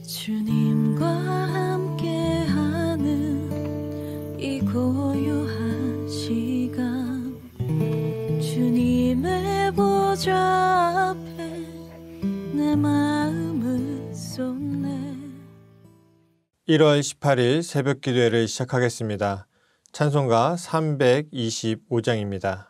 주님과 함께하는 이 고요한 시간, 주님의 보좌 앞에 내 마음을 쏟네. 1월 18일 새벽 기도회를 시작하겠습니다. 찬송가 325장입니다.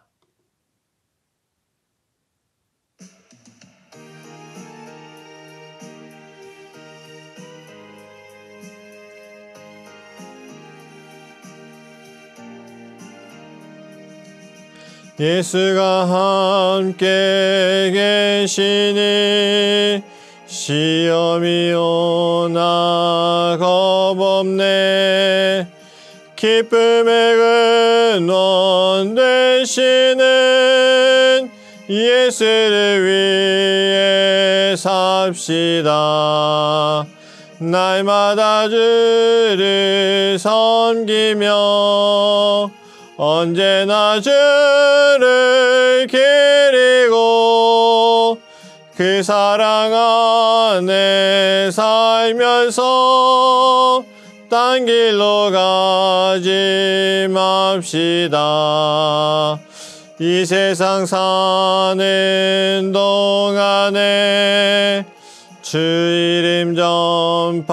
예수가 함께 계시니 시험이 오나 겁없네. 기쁨의 근원 되시는 예수를 위해 삽시다. 날마다 주를 섬기며 언제나 주를 기리고 그 사랑 안에 살면서 딴 길로 가지 맙시다. 이 세상 사는 동안에 주 이름 전파하면서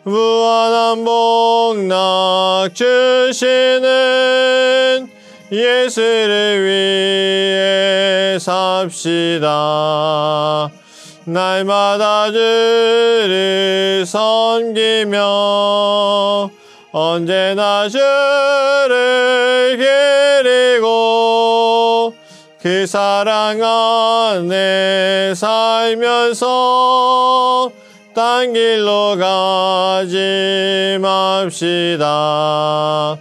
무한한 복락 주시는 예수를 위해 삽시다. 날마다 주를 섬기며 언제나 주를 기리고 그 사랑 안에 살면서 딴 길로 가지 맙시다.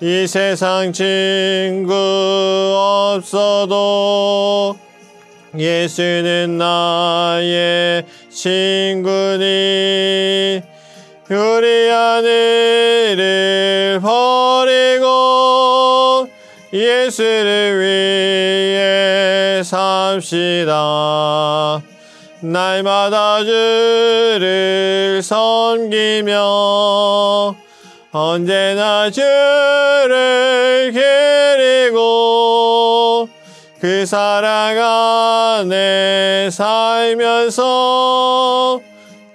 이 세상 친구 없어도 예수는 나의 친구니 우리 하늘을 버리고 예수를 위해 삽시다. 날마다 주를 섬기며 언제나 주를 기리고 그 사랑 안에 살면서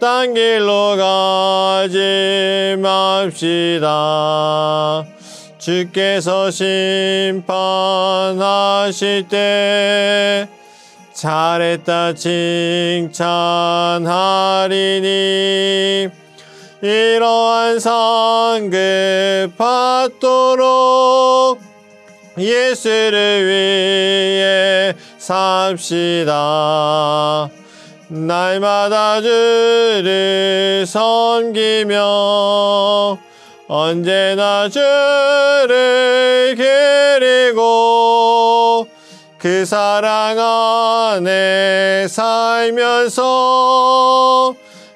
딴 길로 가지 맙시다. 주께서 심판하실 때 잘했다 칭찬하리니 이러한 상급 받도록 예수를 위해 삽시다. 날마다 주를 섬기며 언제나 주를 기리고 그 사랑 안에 살면서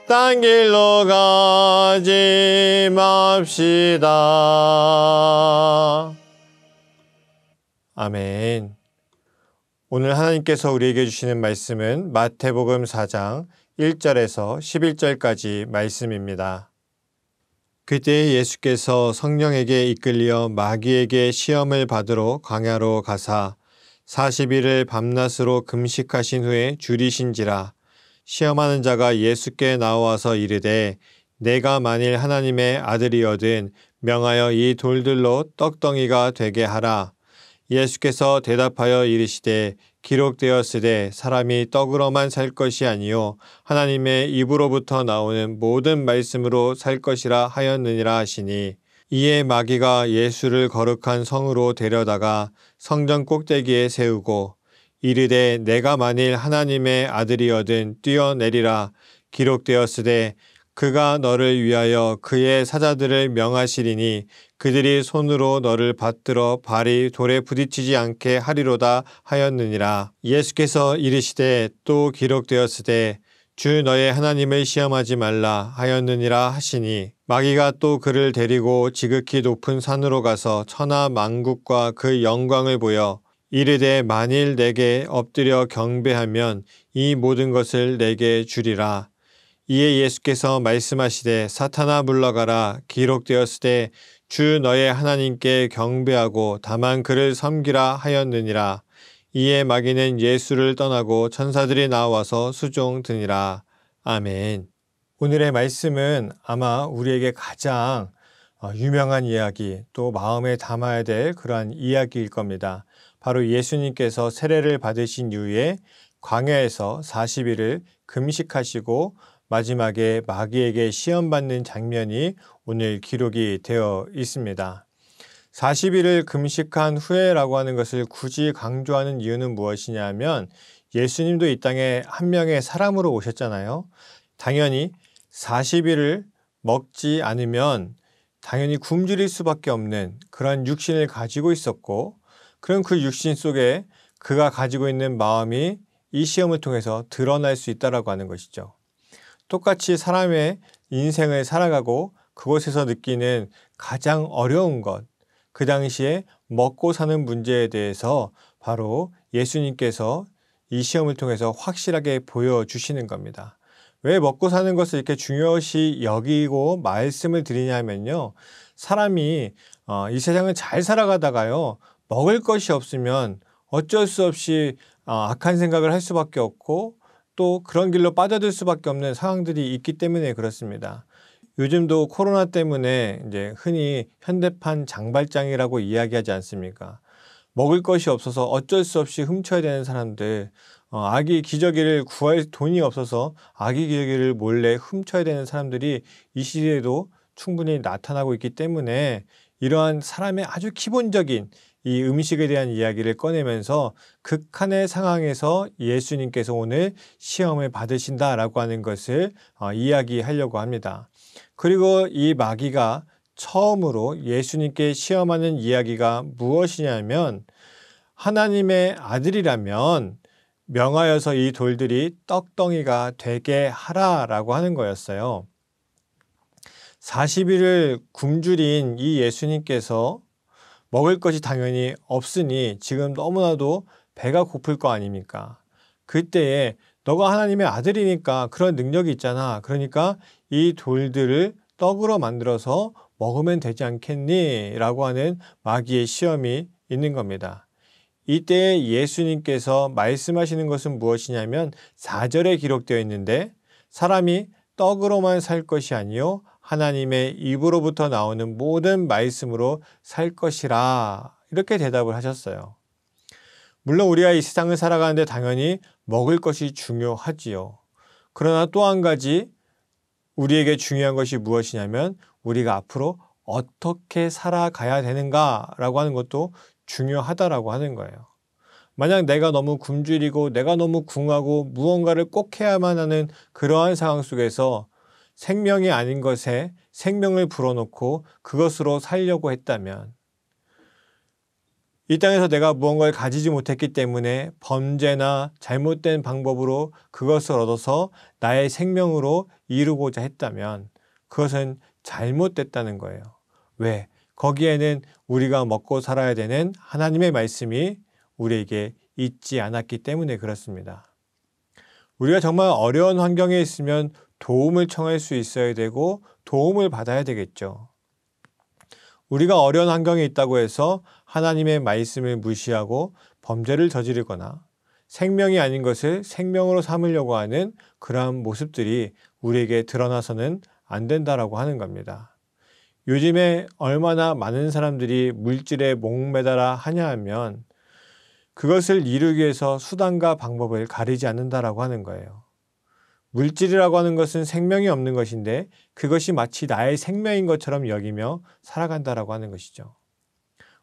딴 길로 가지 맙시다. 아멘. 오늘 하나님께서 우리에게 주시는 말씀은 마태복음 4장 1절에서 11절까지 말씀입니다. 그때 예수께서 성령에게 이끌려 마귀에게 시험을 받으러 광야로 가사 40일을 밤낮으로 금식하신 후에 줄이신지라. 시험하는 자가 예수께 나와서 이르되 내가 만일 하나님의 아들이거든 명하여 이 돌들로 떡덩이가 되게 하라. 예수께서 대답하여 이르시되 기록되었으되 사람이 떡으로만 살 것이 아니요 하나님의 입으로부터 나오는 모든 말씀으로 살 것이라 하였느니라 하시니, 이에 마귀가 예수를 거룩한 성으로 데려다가 성전 꼭대기에 세우고 이르되 내가 만일 하나님의 아들이거든 뛰어내리라. 기록되었으되 그가 너를 위하여 그의 사자들을 명하시리니 그들이 손으로 너를 받들어 발이 돌에 부딪히지 않게 하리로다 하였느니라. 예수께서 이르시되 또 기록되었으되 주 너의 하나님을 시험하지 말라 하였느니라 하시니, 마귀가 또 그를 데리고 지극히 높은 산으로 가서 천하 만국과 그 영광을 보여 이르되 만일 내게 엎드려 경배하면 이 모든 것을 내게 주리라. 이에 예수께서 말씀하시되 사탄아 물러가라. 기록되었으되 주 너의 하나님께 경배하고 다만 그를 섬기라 하였느니라. 이에 마귀는 예수를 떠나고 천사들이 나와서 수종드니라. 아멘. 오늘의 말씀은 아마 우리에게 가장 유명한 이야기, 또 마음에 담아야 될 그러한 이야기일 겁니다. 바로 예수님께서 세례를 받으신 이후에 광야에서 40일을 금식하시고 마지막에 마귀에게 시험받는 장면이 오늘 기록이 되어 있습니다. 40일을 금식한 후에라고 하는 것을 굳이 강조하는 이유는 무엇이냐 하면 예수님도 이 땅에 한 명의 사람으로 오셨잖아요. 당연히 40일을 먹지 않으면 당연히 굶주릴 수밖에 없는 그런 육신을 가지고 있었고, 그런 그 육신 속에 그가 가지고 있는 마음이 이 시험을 통해서 드러날 수 있다라고 하는 것이죠. 똑같이 사람의 인생을 살아가고 그곳에서 느끼는 가장 어려운 것, 그 당시에 먹고 사는 문제에 대해서 바로 예수님께서 이 시험을 통해서 확실하게 보여주시는 겁니다. 왜 먹고 사는 것을 이렇게 중요시 여기고 말씀을 드리냐면요. 사람이 이 세상을 잘 살아가다가요. 먹을 것이 없으면 어쩔 수 없이 악한 생각을 할 수밖에 없고 또 그런 길로 빠져들 수밖에 없는 상황들이 있기 때문에 그렇습니다. 요즘도 코로나 때문에 이제 흔히 현대판 장발장이라고 이야기하지 않습니까? 먹을 것이 없어서 어쩔 수 없이 훔쳐야 되는 사람들, 아기 기저귀를 구할 돈이 없어서 아기 기저귀를 몰래 훔쳐야 되는 사람들이 이 시대에도 충분히 나타나고 있기 때문에 이러한 사람의 아주 기본적인 이 음식에 대한 이야기를 꺼내면서 극한의 상황에서 예수님께서 오늘 시험을 받으신다라고 하는 것을 이야기하려고 합니다. 그리고 이 마귀가 처음으로 예수님께 시험하는 이야기가 무엇이냐면 하나님의 아들이라면 명하여서 이 돌들이 떡덩이가 되게 하라라고 하는 거였어요. 40일을 굶주린 이 예수님께서 먹을 것이 당연히 없으니 지금 너무나도 배가 고플 거 아닙니까? 그때에 너가 하나님의 아들이니까 그런 능력이 있잖아. 그러니까 이 돌들을 떡으로 만들어서 먹으면 되지 않겠니? 라고 하는 마귀의 시험이 있는 겁니다. 이때 예수님께서 말씀하시는 것은 무엇이냐면 4절에 기록되어 있는데 사람이 떡으로만 살 것이 아니요 하나님의 입으로부터 나오는 모든 말씀으로 살 것이라 이렇게 대답을 하셨어요. 물론 우리가 이 세상을 살아가는데 당연히 먹을 것이 중요하지요. 그러나 또 한 가지 우리에게 중요한 것이 무엇이냐면 우리가 앞으로 어떻게 살아가야 되는가라고 하는 것도 중요하다라고 하는 거예요. 만약 내가 너무 굶주리고 내가 너무 궁하고 무언가를 꼭 해야만 하는 그러한 상황 속에서 생명이 아닌 것에 생명을 불어넣고 그것으로 살려고 했다면 이 땅에서 내가 무언가를 가지지 못했기 때문에 범죄나 잘못된 방법으로 그것을 얻어서 나의 생명으로 이루고자 했다면 그것은 잘못됐다는 거예요. 왜? 거기에는 우리가 먹고 살아야 되는 하나님의 말씀이 우리에게 있지 않았기 때문에 그렇습니다. 우리가 정말 어려운 환경에 있으면 도움을 청할 수 있어야 되고 도움을 받아야 되겠죠. 우리가 어려운 환경에 있다고 해서 하나님의 말씀을 무시하고 범죄를 저지르거나 생명이 아닌 것을 생명으로 삼으려고 하는 그러한 모습들이 우리에게 드러나서는 안 된다라고 하는 겁니다. 요즘에 얼마나 많은 사람들이 물질에 목매달아 하냐 하면 그것을 이루기 위해서 수단과 방법을 가리지 않는다라고 하는 거예요. 물질이라고 하는 것은 생명이 없는 것인데 그것이 마치 나의 생명인 것처럼 여기며 살아간다라고 하는 것이죠.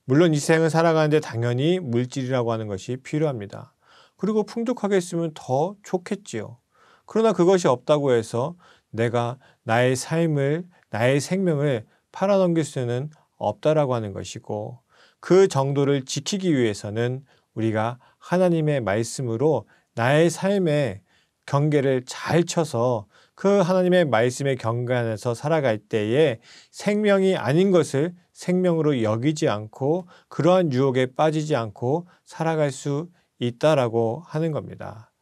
물론 이 생을 살아가는데 당연히 물질이라고 하는 것이 필요합니다. 그리고 풍족하게 있으면 더 좋겠지요. 그러나 그것이 없다고 해서 내가 나의 삶을, 나의 생명을 팔아넘길 수는 없다라고 하는 것이고 그 정도를 지키기 위해서는 우리가 하나님의 말씀으로 나의 삶에 경계를 잘 쳐서 그 하나님의 말씀에 경배하면서 살아갈 때에 생명이 아닌 것을 생명으로 여기지 않고 그러한 유혹에 빠지지 않고 살아갈 수 있다라고 하는 겁니다.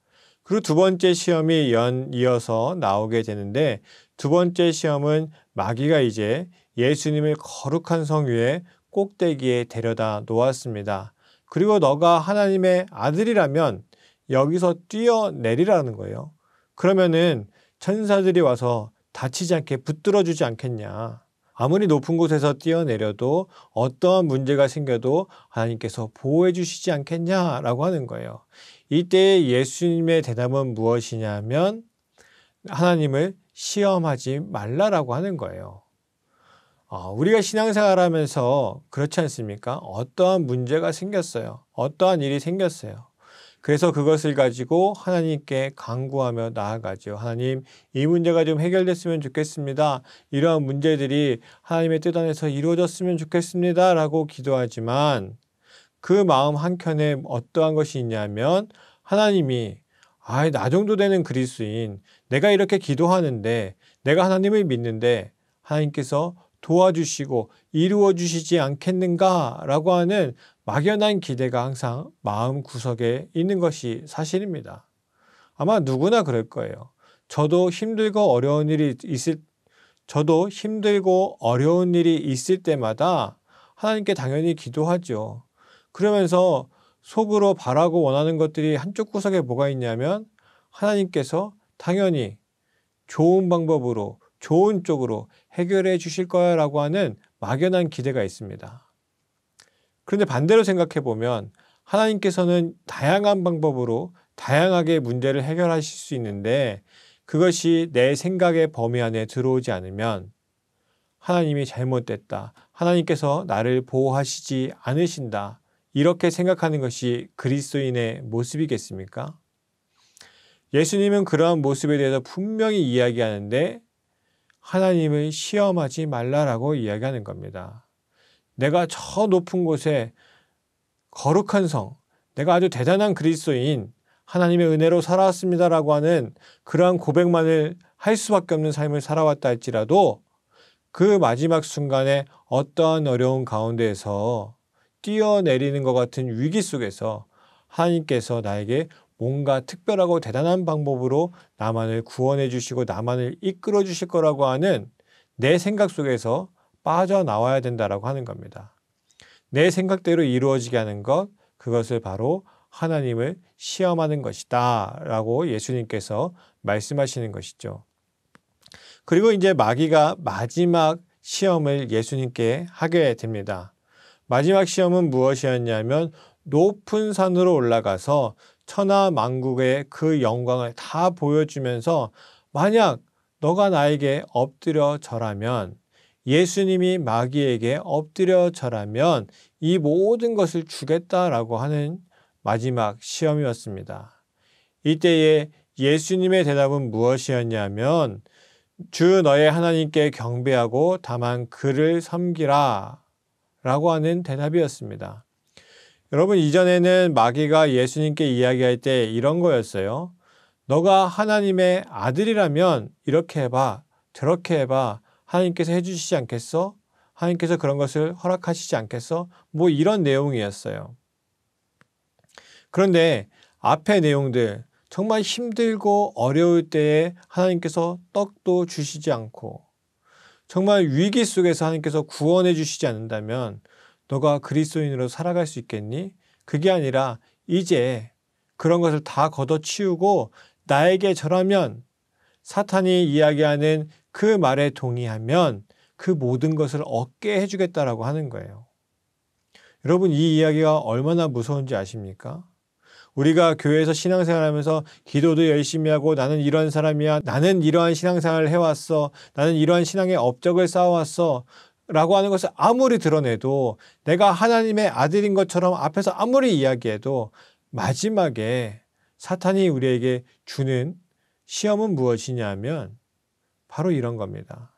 그리고 두 번째 시험이 이어서 나오게 되는데, 두 번째 시험은 마귀가 이제 예수님을 거룩한 성 위에 꼭대기에 데려다 놓았습니다. 그리고 너가 하나님의 아들이라면 여기서 뛰어내리라는 거예요. 그러면은 천사들이 와서 다치지 않게 붙들어 주지 않겠냐. 아무리 높은 곳에서 뛰어내려도 어떠한 문제가 생겨도 하나님께서 보호해 주시지 않겠냐라고 하는 거예요. 이때 예수님의 대답은 무엇이냐면 하나님을 시험하지 말라라고 하는 거예요. 우리가 신앙생활하면서 그렇지 않습니까? 어떠한 문제가 생겼어요. 어떠한 일이 생겼어요. 그래서 그것을 가지고 하나님께 간구하며 나아가죠. 하나님, 이 문제가 좀 해결됐으면 좋겠습니다. 이러한 문제들이 하나님의 뜻 안에서 이루어졌으면 좋겠습니다. 라고 기도하지만 그 마음 한켠에 어떠한 것이 있냐면 하나님이 나 정도 되는 그리스도인, 내가 이렇게 기도하는데, 내가 하나님을 믿는데 하나님께서 도와주시고 이루어 주시지 않겠는가라고 하는 막연한 기대가 항상 마음 구석에 있는 것이 사실입니다. 아마 누구나 그럴 거예요. 저도 힘들고 어려운 일이 있을 때마다 하나님께 당연히 기도하죠. 그러면서 속으로 바라고 원하는 것들이 한쪽 구석에 뭐가 있냐면 하나님께서 당연히 좋은 방법으로, 좋은 쪽으로 해결해 주실 거야라고 하는 막연한 기대가 있습니다. 그런데 반대로 생각해 보면 하나님께서는 다양한 방법으로 다양하게 문제를 해결하실 수 있는데 그것이 내 생각의 범위 안에 들어오지 않으면 하나님이 잘못됐다, 하나님께서 나를 보호하시지 않으신다, 이렇게 생각하는 것이 그리스도인의 모습이겠습니까? 예수님은 그러한 모습에 대해서 분명히 이야기하는데 하나님을 시험하지 말라라고 이야기하는 겁니다. 내가 저 높은 곳에 거룩한 성, 내가 아주 대단한 그리스도인, 하나님의 은혜로 살아왔습니다라고 하는 그러한 고백만을 할 수밖에 없는 삶을 살아왔다 할지라도 그 마지막 순간에 어떠한 어려운 가운데에서 뛰어내리는 것 같은 위기 속에서 하나님께서 나에게 뭔가 특별하고 대단한 방법으로 나만을 구원해 주시고 나만을 이끌어 주실 거라고 하는 내 생각 속에서 빠져나와야 된다라고 하는 겁니다. 내 생각대로 이루어지게 하는 것, 그것을 바로 하나님을 시험하는 것이다 라고 예수님께서 말씀하시는 것이죠. 그리고 이제 마귀가 마지막 시험을 예수님께 하게 됩니다. 마지막 시험은 무엇이었냐면 높은 산으로 올라가서 천하 만국의 그 영광을 다 보여주면서 만약 너가 나에게 엎드려 절하면, 예수님이 마귀에게 엎드려 절하면 이 모든 것을 주겠다라고 하는 마지막 시험이었습니다. 이때에 예수님의 대답은 무엇이었냐면 주 너의 하나님께 경배하고 다만 그를 섬기라 라고 하는 대답이었습니다. 여러분, 이전에는 마귀가 예수님께 이야기할 때 이런 거였어요. 너가 하나님의 아들이라면 이렇게 해봐, 저렇게 해봐, 하나님께서 해주시지 않겠어? 하나님께서 그런 것을 허락하시지 않겠어? 뭐 이런 내용이었어요. 그런데 앞의 내용들, 정말 힘들고 어려울 때에 하나님께서 떡도 주시지 않고 정말 위기 속에서 하나님께서 구원해 주시지 않는다면 너가 그리스도인으로 살아갈 수 있겠니? 그게 아니라 이제 그런 것을 다 걷어치우고 나에게 절하면, 사탄이 이야기하는 그 말에 동의하면 그 모든 것을 얻게 해주겠다라고 하는 거예요. 여러분, 이 이야기가 얼마나 무서운지 아십니까? 우리가 교회에서 신앙생활하면서 기도도 열심히 하고 나는 이런 사람이야, 나는 이러한 신앙생활을 해왔어, 나는 이러한 신앙의 업적을 쌓아왔어 라고 하는 것을 아무리 드러내도, 내가 하나님의 아들인 것처럼 앞에서 아무리 이야기해도 마지막에 사탄이 우리에게 주는 시험은 무엇이냐면 바로 이런 겁니다.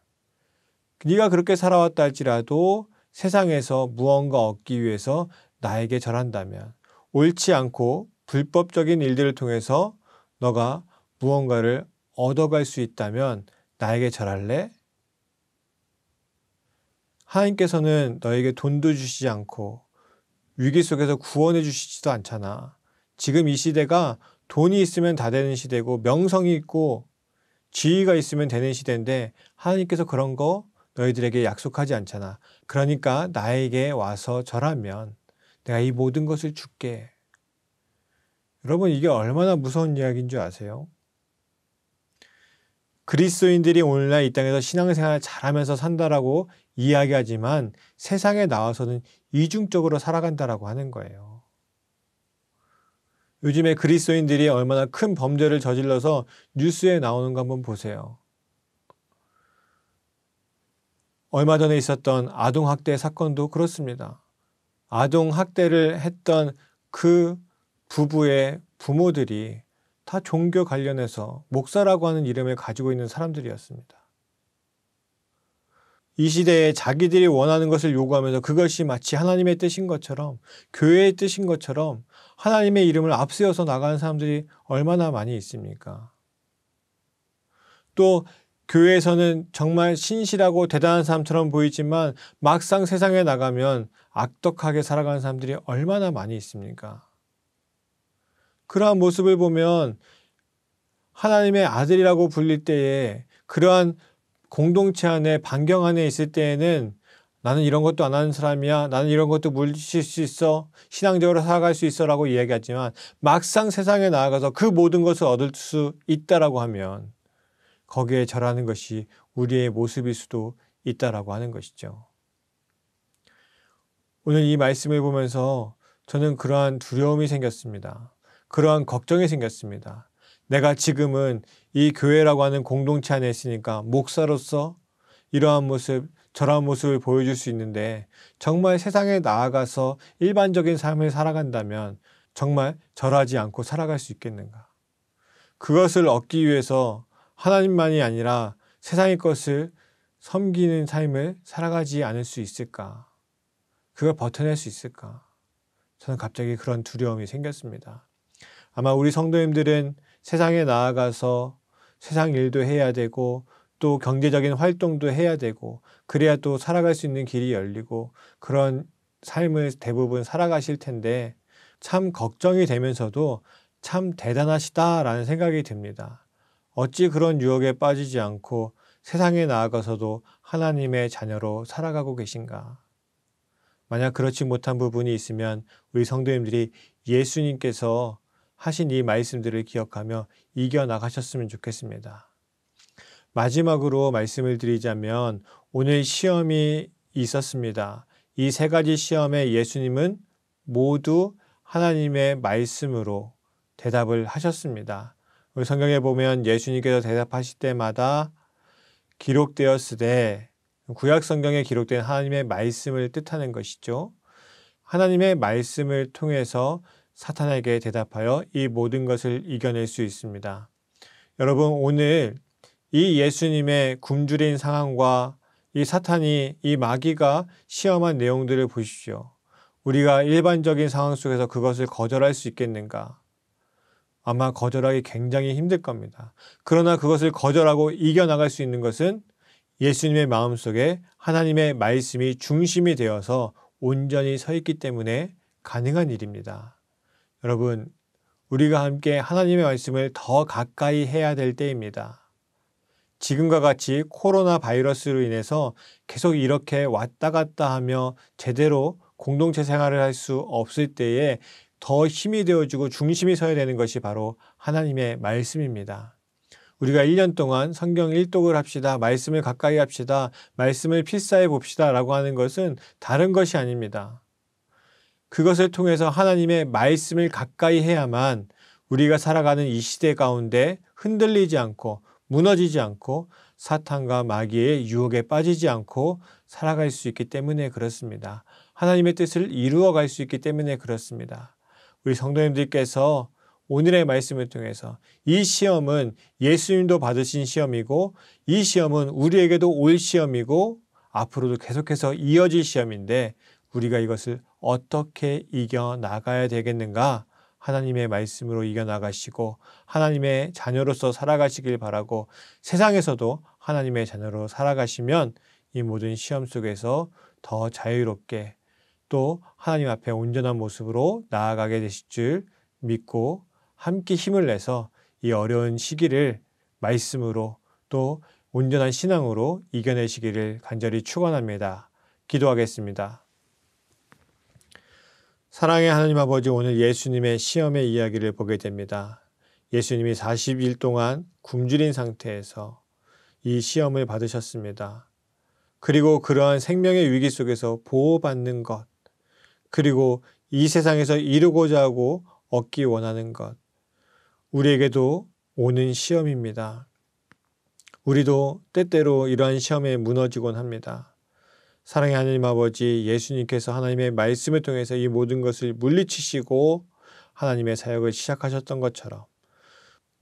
네가 그렇게 살아왔다 할지라도 세상에서 무언가 얻기 위해서 나에게 절한다면, 옳지 않고 불법적인 일들을 통해서 너가 무언가를 얻어갈 수 있다면 나에게 절할래? 하나님께서는 너에게 돈도 주시지 않고 위기 속에서 구원해 주시지도 않잖아. 지금 이 시대가 돈이 있으면 다 되는 시대고 명성이 있고 지위가 있으면 되는 시대인데 하나님께서 그런 거 너희들에게 약속하지 않잖아. 그러니까 나에게 와서 절하면 내가 이 모든 것을 줄게. 여러분, 이게 얼마나 무서운 이야기인 줄 아세요? 그리스도인들이 오늘날 이 땅에서 신앙생활을 잘하면서 산다라고 이야기하지만 세상에 나와서는 이중적으로 살아간다라고 하는 거예요. 요즘에 그리스도인들이 얼마나 큰 범죄를 저질러서 뉴스에 나오는 거 한번 보세요. 얼마 전에 있었던 아동학대 사건도 그렇습니다. 아동학대를 했던 그 부부의 부모들이 다 종교 관련해서 목사라고 하는 이름을 가지고 있는 사람들이었습니다. 이 시대에 자기들이 원하는 것을 요구하면서 그것이 마치 하나님의 뜻인 것처럼, 교회의 뜻인 것처럼 하나님의 이름을 앞세워서 나가는 사람들이 얼마나 많이 있습니까? 또 교회에서는 정말 신실하고 대단한 사람처럼 보이지만 막상 세상에 나가면 악덕하게 살아가는 사람들이 얼마나 많이 있습니까? 그러한 모습을 보면 하나님의 아들이라고 불릴 때에 그러한 공동체 안에 반경 안에 있을 때에는 나는 이런 것도 안 하는 사람이야. 나는 이런 것도 물리칠 수 있어. 신앙적으로 살아갈 수 있어 라고 이야기하지만 막상 세상에 나아가서 그 모든 것을 얻을 수 있다라고 하면 거기에 절하는 것이 우리의 모습일 수도 있다라고 하는 것이죠. 오늘 이 말씀을 보면서 저는 그러한 두려움이 생겼습니다. 그러한 걱정이 생겼습니다. 내가 지금은 이 교회라고 하는 공동체 안에 있으니까 목사로서 이러한 모습, 저러한 모습을 보여줄 수 있는데 정말 세상에 나아가서 일반적인 삶을 살아간다면 정말 절하지 않고 살아갈 수 있겠는가? 그것을 얻기 위해서 하나님만이 아니라 세상의 것을 섬기는 삶을 살아가지 않을 수 있을까? 그걸 버텨낼 수 있을까? 저는 갑자기 그런 두려움이 생겼습니다. 아마 우리 성도님들은 세상에 나아가서 세상 일도 해야 되고 또 경제적인 활동도 해야 되고 그래야 또 살아갈 수 있는 길이 열리고 그런 삶을 대부분 살아가실 텐데 참 걱정이 되면서도 참 대단하시다라는 생각이 듭니다. 어찌 그런 유혹에 빠지지 않고 세상에 나아가서도 하나님의 자녀로 살아가고 계신가? 만약 그렇지 못한 부분이 있으면 우리 성도님들이 예수님께서 하신 이 말씀들을 기억하며 이겨나가셨으면 좋겠습니다. 마지막으로 말씀을 드리자면 오늘 시험이 있었습니다. 이 세 가지 시험에 예수님은 모두 하나님의 말씀으로 대답을 하셨습니다. 우리 성경에 보면 예수님께서 대답하실 때마다 기록되었으되 구약 성경에 기록된 하나님의 말씀을 뜻하는 것이죠. 하나님의 말씀을 통해서 사탄에게 대답하여 이 모든 것을 이겨낼 수 있습니다. 여러분, 오늘 이 예수님의 굶주린 상황과 이 사탄이, 이 마귀가 시험한 내용들을 보십시오. 우리가 일반적인 상황 속에서 그것을 거절할 수 있겠는가? 아마 거절하기 굉장히 힘들 겁니다. 그러나 그것을 거절하고 이겨나갈 수 있는 것은 예수님의 마음속에 하나님의 말씀이 중심이 되어서 온전히 서 있기 때문에 가능한 일입니다. 여러분, 우리가 함께 하나님의 말씀을 더 가까이 해야 될 때입니다. 지금과 같이 코로나 바이러스로 인해서 계속 이렇게 왔다 갔다 하며 제대로 공동체 생활을 할 수 없을 때에 더 힘이 되어주고 중심이 서야 되는 것이 바로 하나님의 말씀입니다. 우리가 1년 동안 성경 일독을 합시다. 말씀을 가까이 합시다. 말씀을 필사해 봅시다. 라고 하는 것은 다른 것이 아닙니다. 그것을 통해서 하나님의 말씀을 가까이 해야만 우리가 살아가는 이 시대 가운데 흔들리지 않고 무너지지 않고 사탄과 마귀의 유혹에 빠지지 않고 살아갈 수 있기 때문에 그렇습니다. 하나님의 뜻을 이루어갈 수 있기 때문에 그렇습니다. 우리 성도님들께서 오늘의 말씀을 통해서 이 시험은 예수님도 받으신 시험이고 이 시험은 우리에게도 올 시험이고 앞으로도 계속해서 이어질 시험인데 우리가 이것을 어떻게 이겨나가야 되겠는가 하나님의 말씀으로 이겨나가시고 하나님의 자녀로서 살아가시길 바라고 세상에서도 하나님의 자녀로 살아가시면 이 모든 시험 속에서 더 자유롭게 또 하나님 앞에 온전한 모습으로 나아가게 되실 줄 믿고 함께 힘을 내서 이 어려운 시기를 말씀으로 또 온전한 신앙으로 이겨내시기를 간절히 축원합니다. 기도하겠습니다. 사랑의 하나님 아버지, 오늘 예수님의 시험의 이야기를 보게 됩니다. 예수님이 40일 동안 굶주린 상태에서 이 시험을 받으셨습니다. 그리고 그러한 생명의 위기 속에서 보호받는 것, 그리고 이 세상에서 이루고자 하고 얻기 원하는 것, 우리에게도 오는 시험입니다. 우리도 때때로 이러한 시험에 무너지곤 합니다. 사랑의 하나님 아버지, 예수님께서 하나님의 말씀을 통해서 이 모든 것을 물리치시고 하나님의 사역을 시작하셨던 것처럼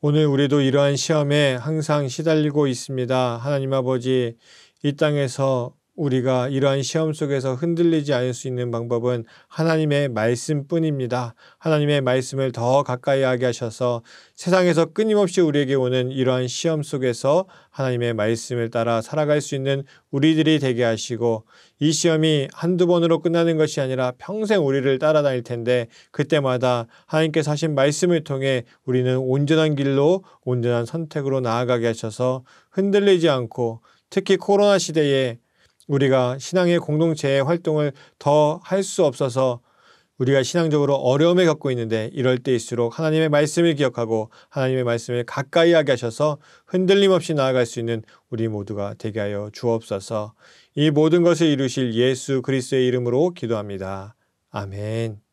오늘 우리도 이러한 시험에 항상 시달리고 있습니다. 하나님 아버지, 이 땅에서 우리가 이러한 시험 속에서 흔들리지 않을 수 있는 방법은 하나님의 말씀뿐입니다. 하나님의 말씀을 더 가까이 하게 하셔서 세상에서 끊임없이 우리에게 오는 이러한 시험 속에서 하나님의 말씀을 따라 살아갈 수 있는 우리들이 되게 하시고 이 시험이 한두 번으로 끝나는 것이 아니라 평생 우리를 따라다닐 텐데 그때마다 하나님께서 하신 말씀을 통해 우리는 온전한 길로 온전한 선택으로 나아가게 하셔서 흔들리지 않고 특히 코로나 시대에 우리가 신앙의 공동체의 활동을 더 할 수 없어서 우리가 신앙적으로 어려움을 겪고 있는데 이럴 때일수록 하나님의 말씀을 기억하고 하나님의 말씀을 가까이 하게 하셔서 흔들림 없이 나아갈 수 있는 우리 모두가 되게 하여 주옵소서. 이 모든 것을 이루실 예수 그리스도의 이름으로 기도합니다. 아멘.